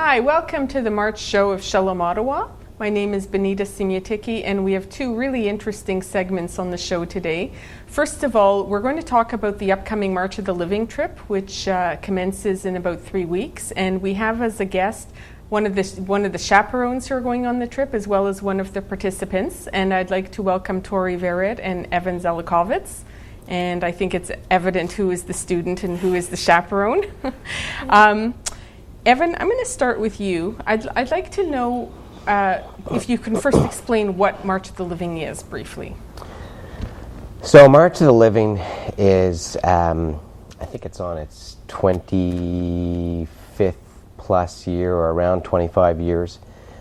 Hi, welcome to the March show of Shalom, Ottawa. My name is Benita Simyatiki, and we have two really interesting segments on the show today. First of all, we're going to talk about the upcoming March of the Living trip, which commences in about 3 weeks. And we have as a guest one of the chaperones who are going on the trip, as well as one of the participants. And I'd like to welcome Tori and Evan Zelikovitz. And I think it's evident who is the student and who is the chaperone. Evan, I'm going to start with you. I'd like to know if you can first explain what March of the Living is, briefly. So March of the Living is, I think it's on its 25th plus year, or around 25 years.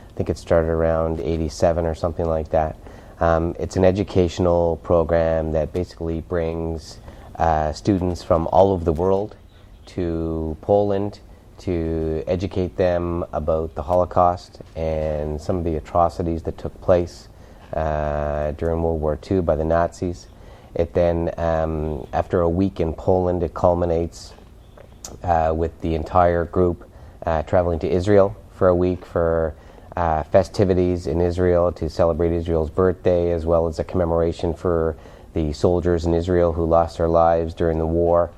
I think it started around 87 or something like that. It's an educational program that basically brings students from all over the world to Poland to educate them about the Holocaust and some of the atrocities that took place during World War II by the Nazis. It then, after a week in Poland, it culminates with the entire group traveling to Israel for a week for festivities in Israel to celebrate Israel's birthday, as well as a commemoration for the soldiers in Israel who lost their lives during the war.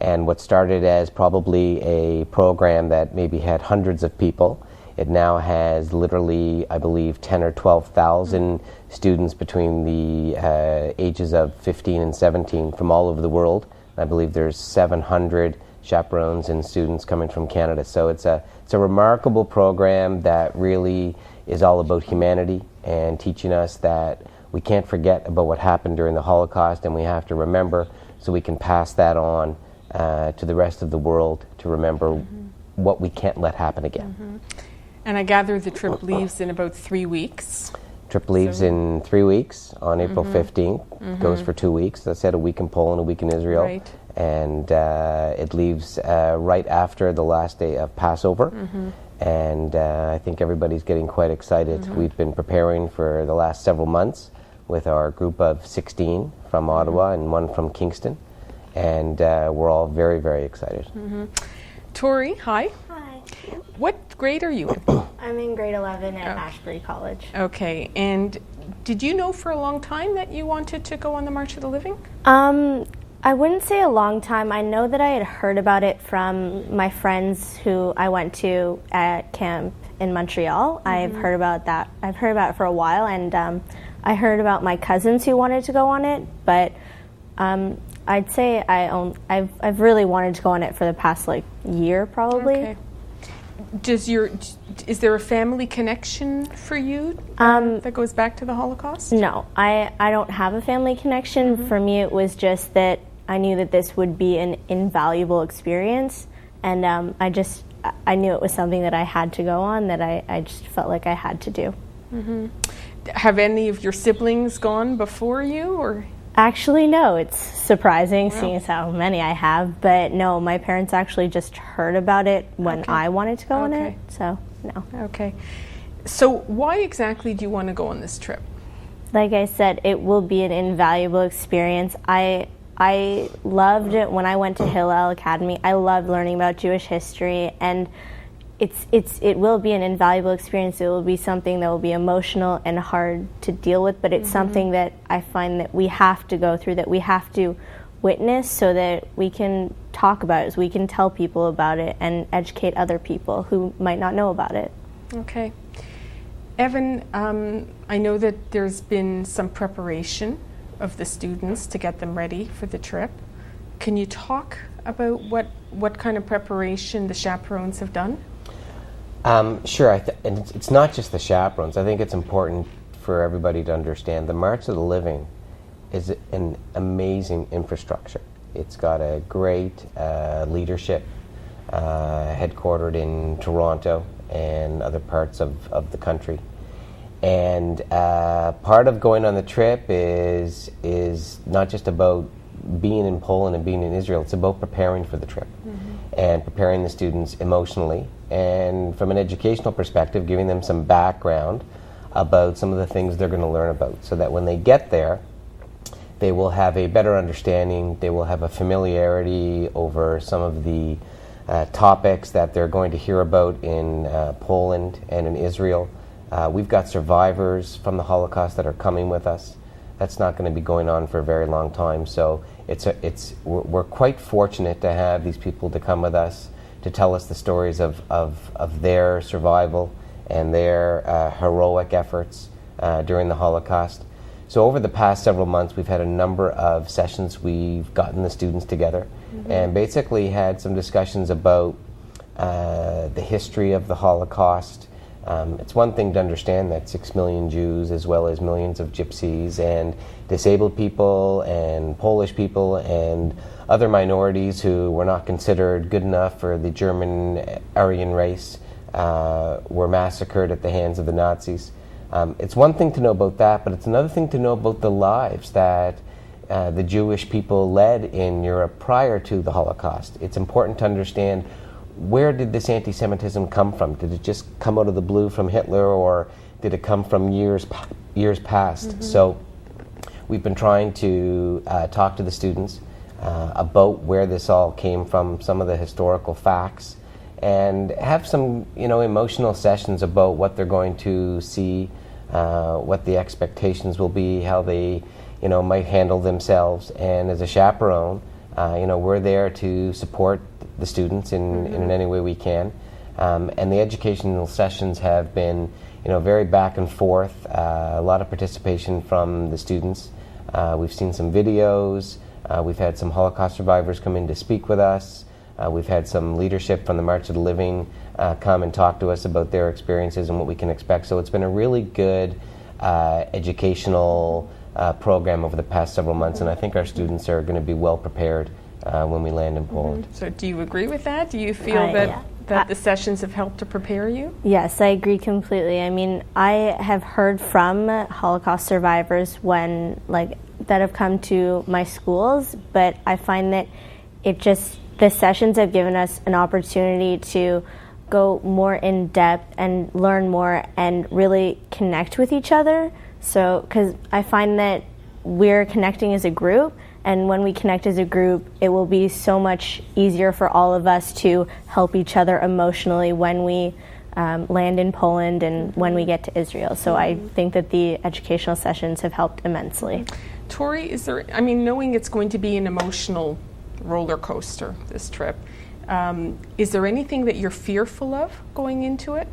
And what started as probably a program that maybe had hundreds of people, it now has literally, I believe, 10 or 12,000 students between the ages of 15 and 17 from all over the world. I believe there's 700 chaperones and students coming from Canada. So it's a remarkable program that really is all about humanity and teaching us that we can't forget about what happened during the Holocaust, and we have to remember so we can pass that on to the rest of the world to remember what we can't let happen again. And I gather the trip leaves in about 3 weeks. Trip leaves in 3 weeks on April 15th, goes for 2 weeks. As I said, a week in Poland, a week in Israel. Right. And it leaves right after the last day of Passover. And I think everybody's getting quite excited. We've been preparing for the last several months with our group of 16 from Ottawa and one from Kingston. And we're all very, very excited. Tori, hi. Hi. What grade are you in? I'm in grade 11 at Ashbury College. Okay, and did you know for a long time that you wanted to go on the March of the Living? I wouldn't say a long time. I know that I had heard about it from my friends who I went to at camp in Montreal. I've heard about that. I've heard about it for a while, and I heard about my cousins who wanted to go on it, but I'd say I've really wanted to go on it for the past year probably. Okay. Is there a family connection for you that goes back to the Holocaust? No, I don't have a family connection. For me, it was just that I knew that this would be an invaluable experience, and I knew it was something that I had to go on, that I just felt like I had to do. Have any of your siblings gone before you, or? Actually, no. It's surprising seeing as how many I have, but no, my parents actually just heard about it when I wanted to go on it, so no. Okay. So why exactly do you want to go on this trip? Like I said, it will be an invaluable experience. I loved it when I went to Hillel Academy. I loved learning about Jewish history, and it will be an invaluable experience. It will be something that will be emotional and hard to deal with, but it's something that I find that we have to go through, that we have to witness so that we can talk about it, so we can tell people about it and educate other people who might not know about it. Okay. Evan, I know that there's been some preparation of the students to get them ready for the trip. Can you talk about what kind of preparation the chaperones have done? Sure, and it's not just the chaperones. I think it's important for everybody to understand the March of the Living is an amazing infrastructure. It's got a great leadership headquartered in Toronto and other parts of the country. And part of going on the trip is not just about being in Poland and being in Israel. It's about preparing for the trip and preparing the students emotionally, and from an educational perspective, giving them some background about some of the things they're going to learn about, so that when they get there, they will have a better understanding, they will have a familiarity over some of the topics that they're going to hear about in Poland and in Israel. We've got survivors from the Holocaust that are coming with us. That's not going to be going on for a very long time. So we're quite fortunate to have these people to come with us to tell us the stories of their survival and their heroic efforts during the Holocaust. So over the past several months, we've had a number of sessions. We've gotten the students together and basically had some discussions about the history of the Holocaust. It's one thing to understand that 6 million Jews, as well as millions of Gypsies and disabled people and Polish people and other minorities who were not considered good enough for the German Aryan race, were massacred at the hands of the Nazis. It's one thing to know about that, but it's another thing to know about the lives that the Jewish people led in Europe prior to the Holocaust. It's important to understand, where did this anti-Semitism come from? Did it just come out of the blue from Hitler, or did it come from years past? So we've been trying to talk to the students about where this all came from, some of the historical facts, and have some emotional sessions about what they're going to see, what the expectations will be, how they might handle themselves. And as a chaperone, we're there to support the students in any way we can. And the educational sessions have been very back and forth, a lot of participation from the students. We've seen some videos. We've had some Holocaust survivors come in to speak with us. We've had some leadership from the March of the Living come and talk to us about their experiences and what we can expect. So it's been a really good educational program over the past several months, and I think our students are going to be well prepared when we land in Poland. So do you agree with that? Do you feel that the sessions have helped to prepare you? Yes, I agree completely. I mean, I have heard from Holocaust survivors that have come to my schools, but I find that the sessions have given us an opportunity to go more in depth and learn more and really connect with each other. So, because I find that we're connecting as a group, and when we connect as a group, it will be so much easier for all of us to help each other emotionally when we land in Poland and when we get to Israel. So I think that the educational sessions have helped immensely. Tori, knowing it's going to be an emotional roller coaster, this trip, is there anything that you're fearful of going into it?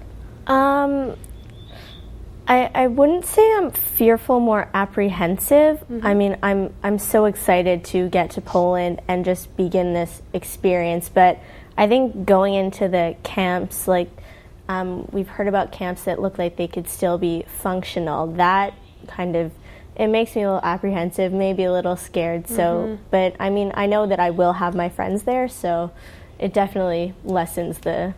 I wouldn't say I'm fearful, more apprehensive. I mean, I'm so excited to get to Poland and just begin this experience. But I think going into the camps, we've heard about camps that look like they could still be functional. That it makes me a little apprehensive, maybe a little scared. So, but I mean, I know that I will have my friends there, so it definitely lessens the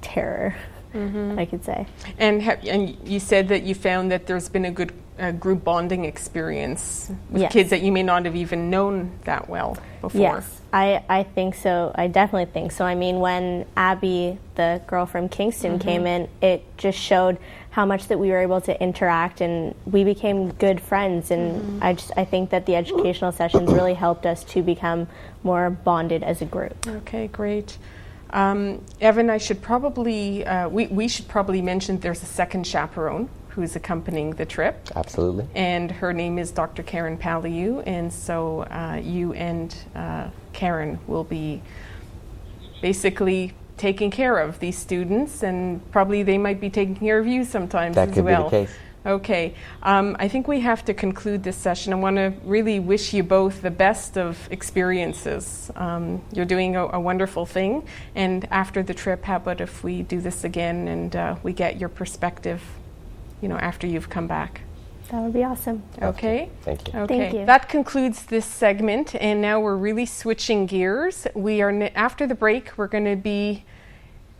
terror. I could say. And you said that you found that there's been a good group bonding experience with kids that you may not have even known that well before. Yes, I think so. I definitely think so. I mean, when Abby, the girl from Kingston, came in, it just showed how much that we were able to interact, and we became good friends. And I think that the educational sessions really helped us to become more bonded as a group. Okay, great. Evan, I should probably, we should probably mention there's a second chaperone who's accompanying the trip. Absolutely. And her name is Dr. Karen Paliu, and so you and Karen will be basically taking care of these students, and probably they might be taking care of you sometimes as well. That could be the case. Okay, I think we have to conclude this session. I want to really wish you both the best of experiences. You're doing a wonderful thing, and after the trip, how about if we do this again and we get your perspective, after you've come back? That would be awesome. Okay. Thank you. Okay. Thank you. That concludes this segment, and now we're really switching gears. We are after the break. We're going to be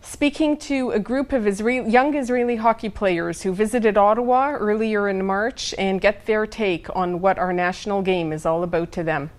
speaking to a group of young Israeli hockey players who visited Ottawa earlier in March and get their take on what our national game is all about to them.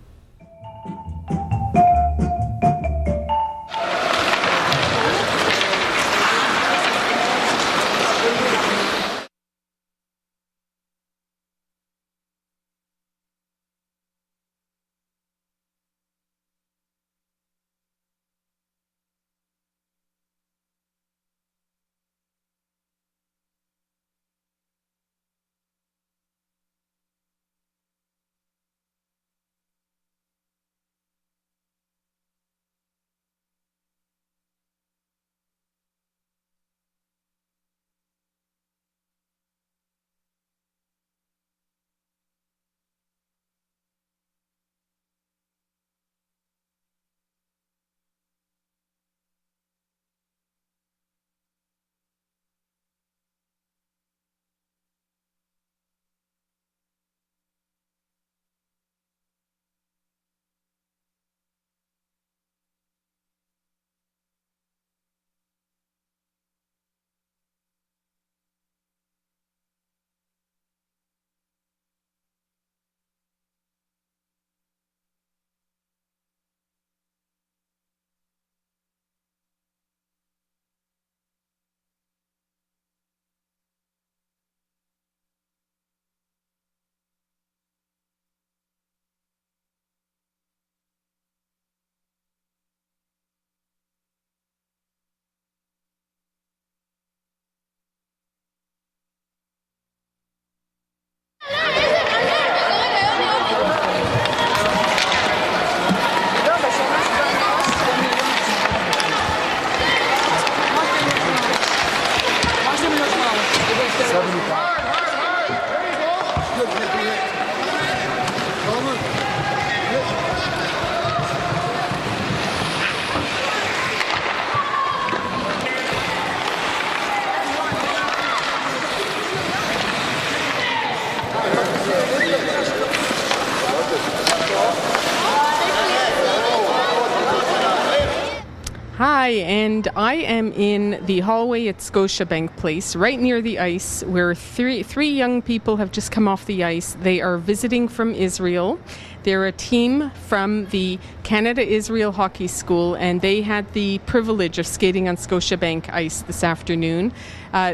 Hi, and I am in the hallway at Scotiabank Place, right near the ice, where three young people have just come off the ice. They are visiting from Israel. They're a team from the Canada-Israel Hockey School, and they had the privilege of skating on Scotiabank ice this afternoon.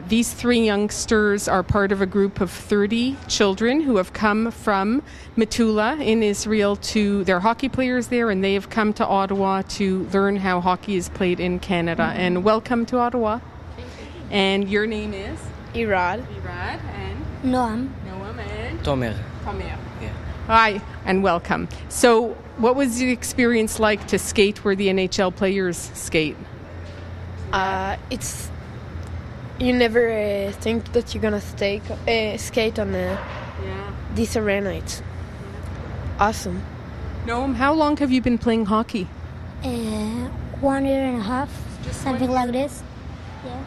These three youngsters are part of a group of 30 children who have come from Metula in Israel to, they're hockey players there, and they have come to Ottawa to learn how hockey is played in Canada. And welcome to Ottawa. And your name is? Irad. Irad and? Noam. Noam and? Tomer. Tomer. Yeah. Hi, and welcome. So, what was the experience like to skate where the NHL players skate? It's you never think that you're gonna skate on this arena. It's awesome. Noam, how long have you been playing hockey? 1 year and a half, something like this. Yeah.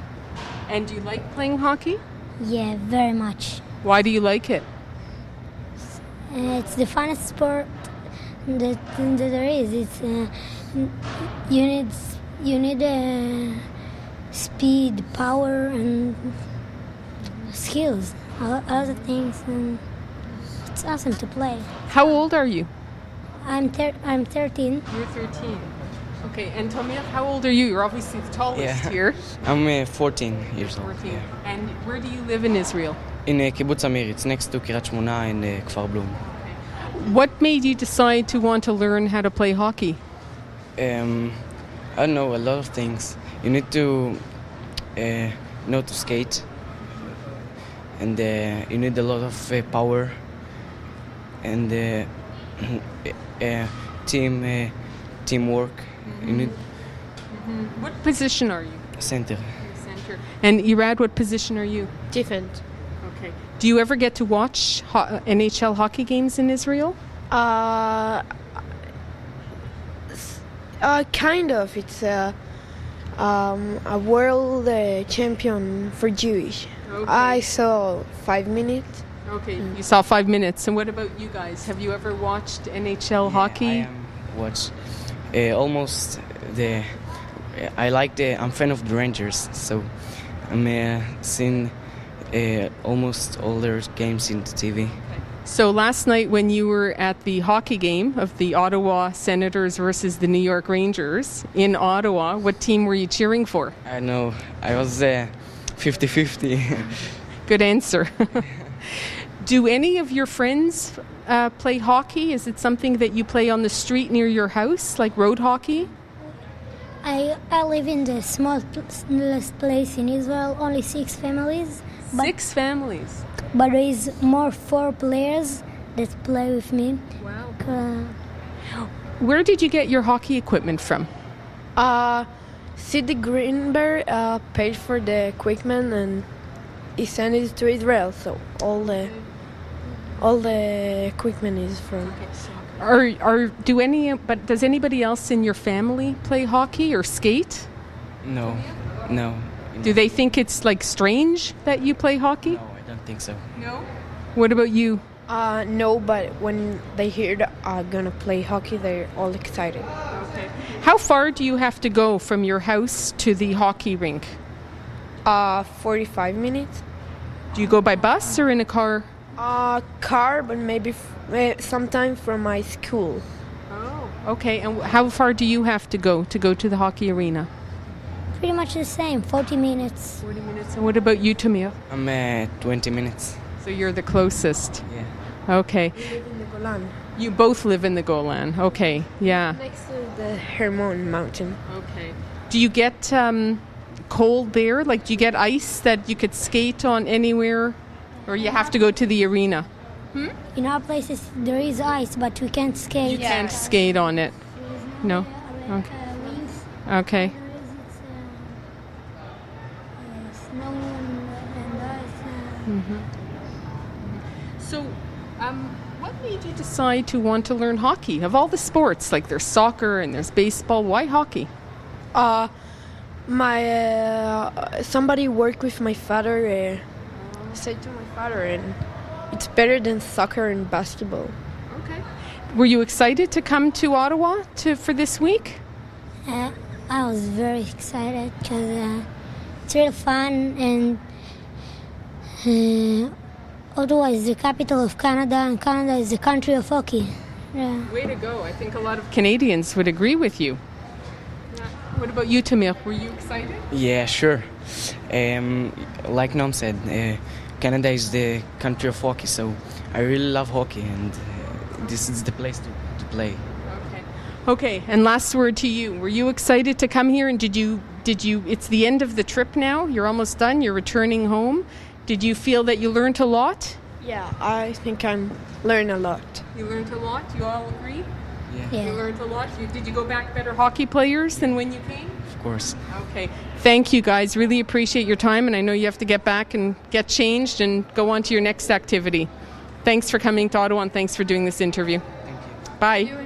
And do you like playing hockey? Yeah, very much. Why do you like it? It's the funnest sport that there is. It's you need speed, power, and skills. Other things, and it's awesome to play. How old are you? I'm 13. You're 13. Okay, and Tomer, how old are you? You're obviously the tallest here. I'm 14 years old. 14. Yeah. And where do you live in Israel? In Kibbutz Amir, it's next to Kiryat Shmona in Kfar Blum. What made you decide to want to learn how to play hockey? I don't know, a lot of things. You need to know to skate, and you need a lot of power, and teamwork. You need What position are you? center. Center. And Irad, what position are you? Different. Okay. Do you ever get to watch NHL hockey games in Israel? Kind of. It's a world champion for Jewish. Okay. I saw 5 minutes. Okay, you saw 5 minutes. And what about you guys? Have you ever watched NHL hockey? I watch almost the. I'm fan of the Rangers, so I'm seen almost all their games in the TV. So last night when you were at the hockey game of the Ottawa Senators versus the New York Rangers in Ottawa, what team were you cheering for? I know, I was 50-50. Good answer. Do any of your friends play hockey? Is it something that you play on the street near your house, like road hockey? I live in the smallest place in Israel, only 6 families. 6 families. But there is 4 players that play with me. Wow. Where did you get your hockey equipment from? Sidney Greenberg paid for the equipment and he sent it to Israel. So all the equipment is from. Does anybody else in your family play hockey or skate? No. Do they think it's like strange that you play hockey? No, I don't think so. No. What about you? No, but when they hear that I'm gonna play hockey, they're all excited. Okay. How far do you have to go from your house to the hockey rink? 45 minutes. Do you go by bus or in a car? Car, but maybe sometime from my school. Oh. Okay, and how far do you have to go to the hockey arena? Pretty much the same, 40 minutes. 40 minutes. And what about you, Tamir? I'm 20 minutes. So you're the closest. Yeah. Okay. We live in the Golan. You both live in the Golan. Okay, yeah. Next to the Hermon mountain. Okay. Do you get cold there? Like, do you get ice that you could skate on anywhere? Or you have to go to the arena? In our places there is ice, but we can't skate. You can't skate on it. No? Okay. Okay. Snow and ice. So, what made you decide to want to learn hockey? Of all the sports, like there's soccer and there's baseball, why hockey? Somebody worked with my father. Said to my father, and it's better than soccer and basketball. Okay. Were you excited to come to Ottawa for this week? I was very excited because it's really fun, and Ottawa is the capital of Canada, and Canada is the country of hockey. Yeah. Way to go. I think a lot of Canadians would agree with you. What about you, Tamir? Were you excited? Yeah, sure. Like Noam said, Canada is the country of hockey, so I really love hockey, and this is the place to play. Okay, and last word to you. Were you excited to come here, and did you, it's the end of the trip now, you're almost done, you're returning home. Did you feel that you learned a lot? Yeah, I think I'm learning a lot. You learned a lot? You all agree? Yeah. You learned a lot? Did you go back better hockey players than when you came? Of course. Okay. Thank you, guys. Really appreciate your time, and I know you have to get back and get changed and go on to your next activity. Thanks for coming to Ottawa, and thanks for doing this interview. Thank you. Bye.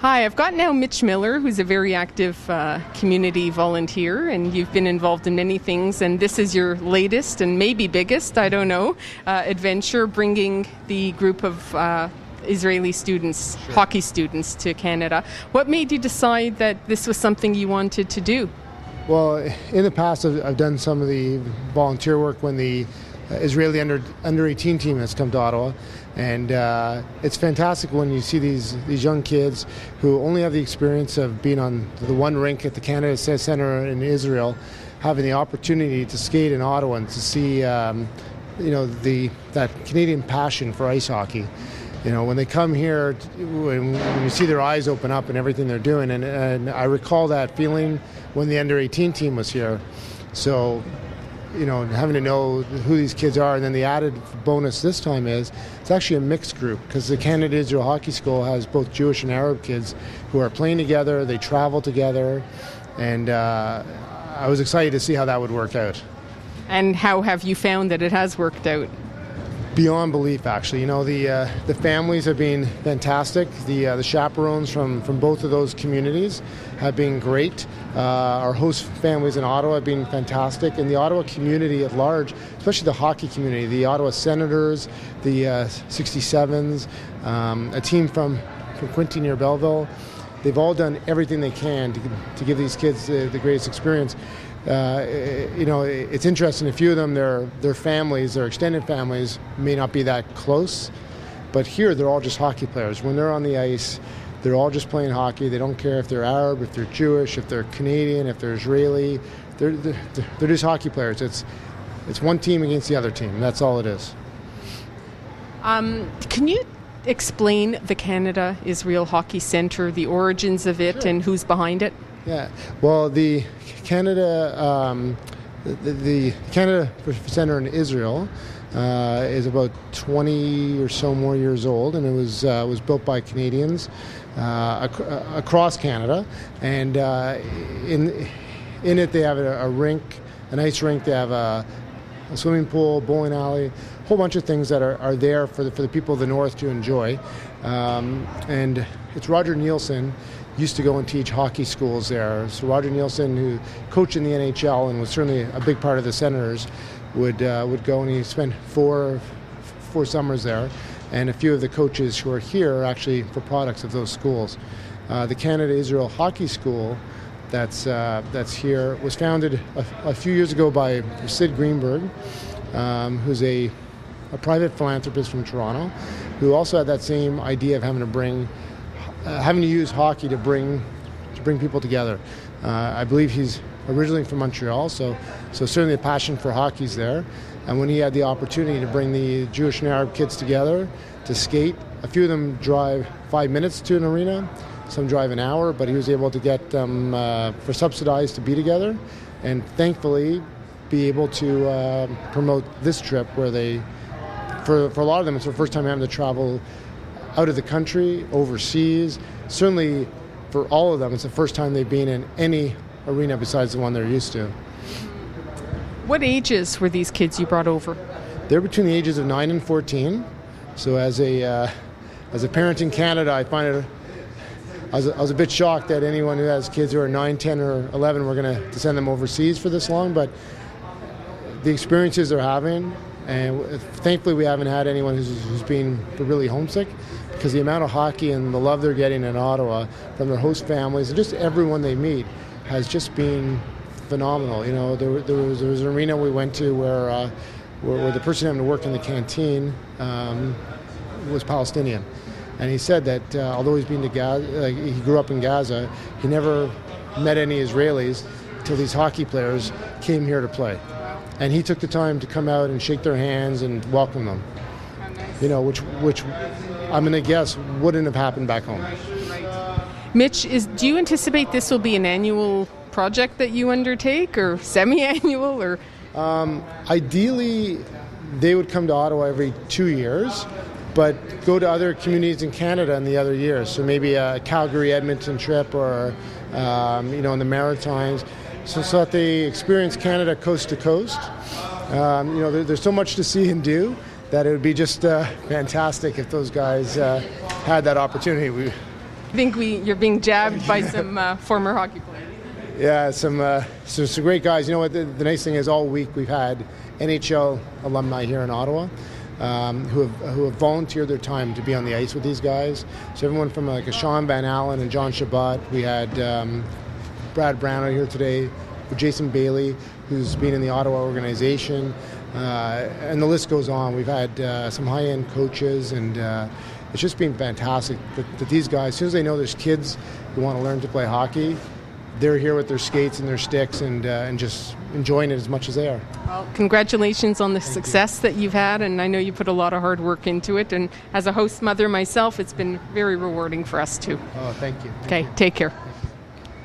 Hi, I've got now Mitch Miller, who's a very active community volunteer, and you've been involved in many things, and this is your latest and maybe biggest, I don't know, adventure, bringing the group of Israeli students, hockey students, to Canada. What made you decide that this was something you wanted to do? Well, in the past, I've done some of the volunteer work when the Israeli under 18 team has come to Ottawa, and it's fantastic when you see these young kids who only have the experience of being on the one rink at the Canada Centre in Israel, having the opportunity to skate in Ottawa and to see that Canadian passion for ice hockey. You know, when they come here, when you see their eyes open up and everything they're doing, and I recall that feeling when the under 18 team was here. So, you know, having to know who these kids are, and then the added bonus this time is it's actually a mixed group, because the Canada Israel Hockey School has both Jewish and Arab kids who are playing together, they travel together, and I was excited to see how that would work out. And how have you found that it has worked out? Beyond belief, actually. You know, the families have been fantastic. The chaperones from both of those communities have been great. Our host families in Ottawa have been fantastic, and the Ottawa community at large, especially the hockey community, the Ottawa Senators, the 67s, a team from Quinte near Belleville, they've all done everything they can to give these kids the greatest experience. You know, it's interesting. A few of them, their families, their extended families, may not be that close, but here they're all just hockey players. When they're on the ice, they're all just playing hockey. They don't care if they're Arab, if they're Jewish, if they're Canadian, if they're Israeli. They're just hockey players. It's one team against the other team. That's all it is. Can you explain the Canada-Israel Hockey Centre, the origins of it, and who's behind it? Yeah, well, the Canada Centre in Israel is about 20 or so more years old, and it was built by Canadians across Canada. And in it, they have a rink, an ice rink. They have a swimming pool, bowling alley, a whole bunch of things that are there for the people of the north to enjoy. And it's Roger Nielsen used to go and teach hockey schools there. So Roger Nielsen, who coached in the NHL and was certainly a big part of the Senators, would go, and he spent four summers there. And a few of the coaches who are here are actually for products of those schools. The Canada-Israel Hockey School that's here was founded a few years ago by Sid Greenberg, who's a private philanthropist from Toronto, who also had that same idea of having to use hockey to bring people together. I believe he's originally from Montreal, so certainly a passion for hockey's there. And when he had the opportunity to bring the Jewish and Arab kids together to skate, a few of them drive 5 minutes to an arena, some drive an hour, but he was able to get them for subsidized to be together, and thankfully be able to promote this trip where they, for a lot of them, it's their first time having to travel out of the country, overseas. Certainly for all of them, it's the first time they've been in any arena besides the one they're used to. What ages were these kids you brought over? They're between the ages of 9 and 14. So as a parent in Canada, I find it, I was a bit shocked that anyone who has kids who are 9, 10, or 11 were going to send them overseas for this long, but the experiences they're having And thankfully we haven't had anyone who's been really homesick, because the amount of hockey and the love they're getting in Ottawa from their host families and just everyone they meet has just been phenomenal. There was an arena we went to where the person having to work in the canteen was Palestinian. And he said that although he's been to Gaza, he grew up in Gaza, he never met any Israelis until these hockey players came here to play. And he took the time to come out and shake their hands and welcome them. Which I'm going to guess wouldn't have happened back home. Mitch, do you anticipate this will be an annual project that you undertake, or semi-annual, or? Ideally, they would come to Ottawa every 2 years, but go to other communities in Canada in the other years. So maybe a Calgary-Edmonton trip, or in the Maritimes, so that they experience Canada coast to coast. There's so much to see and do that it would be just fantastic if those guys had that opportunity. I think you're being jabbed by some former hockey players. Yeah, some great guys. You know what? The nice thing is, all week we've had NHL alumni here in Ottawa who have volunteered their time to be on the ice with these guys. So everyone from like a Sean Van Allen and John Shabbat. We had Brad Brown here today, Jason Bailey, who's been in the Ottawa organization, and the list goes on. We've had some high-end coaches, and it's just been fantastic that these guys, as soon as they know there's kids who want to learn to play hockey, they're here with their skates and their sticks and just enjoying it as much as they are. Well, congratulations on the success that you've had, and I know you put a lot of hard work into it, and as a host mother myself, it's been very rewarding for us too. Oh, thank you. Okay, take care.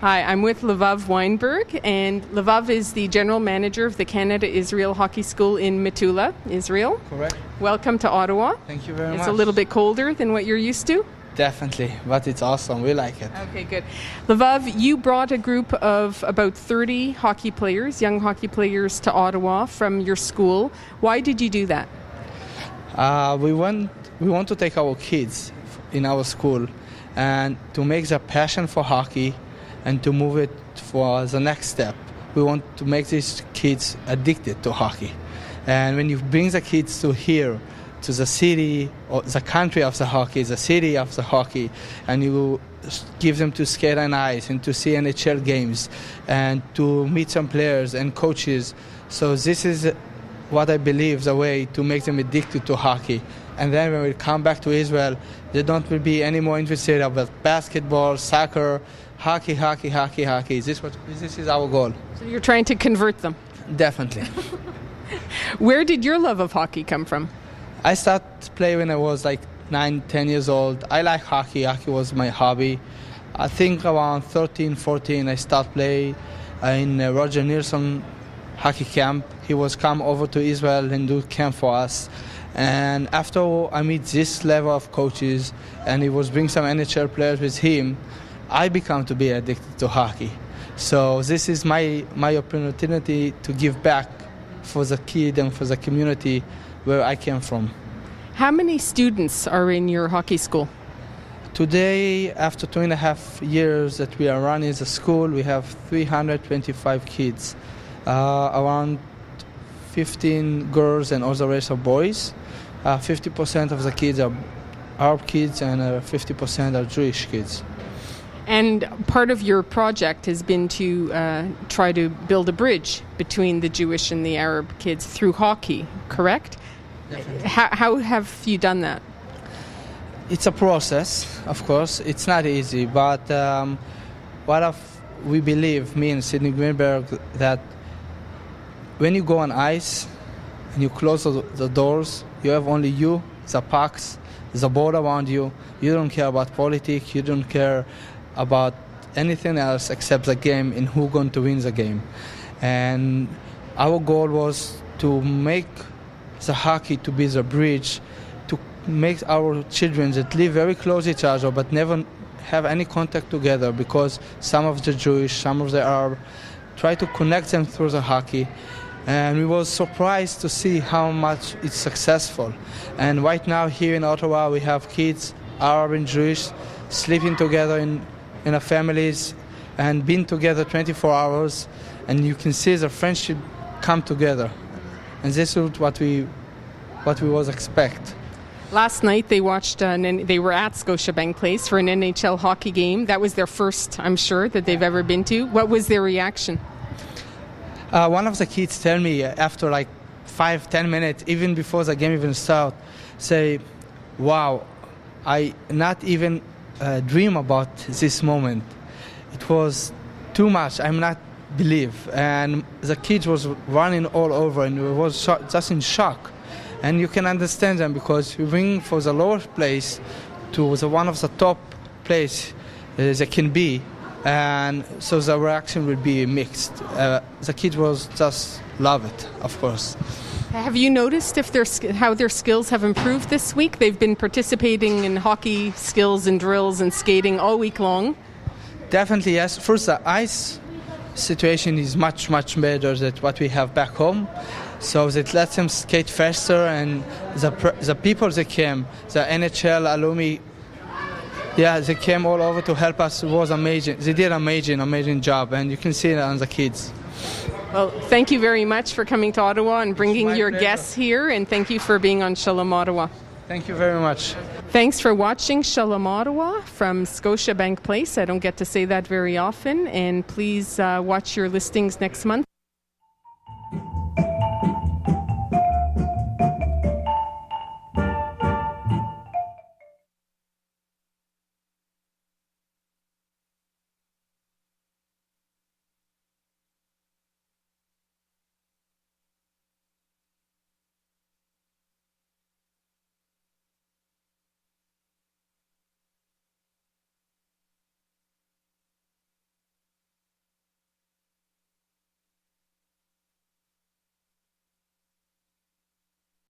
Hi, I'm with Lavar Weinberg, and Levav is the general manager of the Canada-Israel Hockey School in Metula, Israel. Correct. Welcome to Ottawa. Thank you very much. It's a little bit colder than what you're used to. Definitely, but it's awesome. We like it. Okay, good. Levav, you brought a group of about 30 hockey players, young hockey players, to Ottawa from your school. Why did you do that? We want to take our kids in our school and to make the passion for hockey and to move it for the next step. We want to make these kids addicted to hockey. And when you bring the kids to here, to the city, or the country of the hockey, the city of the hockey, and you give them to skate on ice and to see NHL games and to meet some players and coaches. So this is what I believe the way to make them addicted to hockey. And then when we come back to Israel, they don't will be any more interested about basketball, soccer, hockey. This is our goal. So you're trying to convert them. Definitely. Where did your love of hockey come from? I started playing when I was like 9-10 years old. I like hockey. Hockey was my hobby. I think around 13, 14, I started playing in Roger Nielsen hockey camp. He was come over to Israel and do camp for us. And after I meet this level of coaches and he was bring some NHL players with him, I become to be addicted to hockey. So this is my opportunity to give back for the kid and for the community where I came from. How many students are in your hockey school? Today, after 2.5 years that we are running the school, we have 325 kids, around 15 girls and all the rest of boys. 50% of the kids are Arab kids and 50% are Jewish kids. And part of your project has been to try to build a bridge between the Jewish and the Arab kids through hockey, correct? Definitely. How have you done that? It's a process, of course. It's not easy, but we believe, me and Sidney Greenberg, that when you go on ice and you close the doors, you have only you, the pucks, the ball around you. You don't care about politics. You don't care about anything else except the game and who's going to win the game. And our goal was to make the hockey to be the bridge, to make our children that live very close to each other but never have any contact together, because some of the Jewish, some of the Arab, try to connect them through the hockey. And we were surprised to see how much it's successful. And right now here in Ottawa we have kids, Arab and Jewish, sleeping together in our families and being together 24 hours, and you can see the friendship come together. And this is what we what we was expect. Last night they watched, they were at Scotiabank Place for an NHL hockey game. That was their first, I'm sure, that they've ever been to. What was their reaction? One of the kids tell me after like 5-10 minutes, even before the game even start, say, wow, I not even dream about this moment. It was too much. I'm not believe. And the kids was running all over and we was just in shock. And you can understand them because we bring for the lower place to the one of the top place they can be. And so the reaction will be mixed. The kids was just love it, of course. Have you noticed if how their skills have improved this week? They've been participating in hockey skills and drills and skating all week long. Definitely, yes. First, the ice situation is much, much better than what we have back home. So it lets them skate faster, and the people that came, the NHL alumni, they came all over to help us. It was amazing. They did an amazing job, and you can see it on the kids. Well, thank you very much for coming to Ottawa and bringing your guests here, and thank you for being on Shalom Ottawa. Thank you very much. Thanks for watching Shalom Ottawa from Scotiabank Place. I don't get to say that very often, and please watch your listings next month.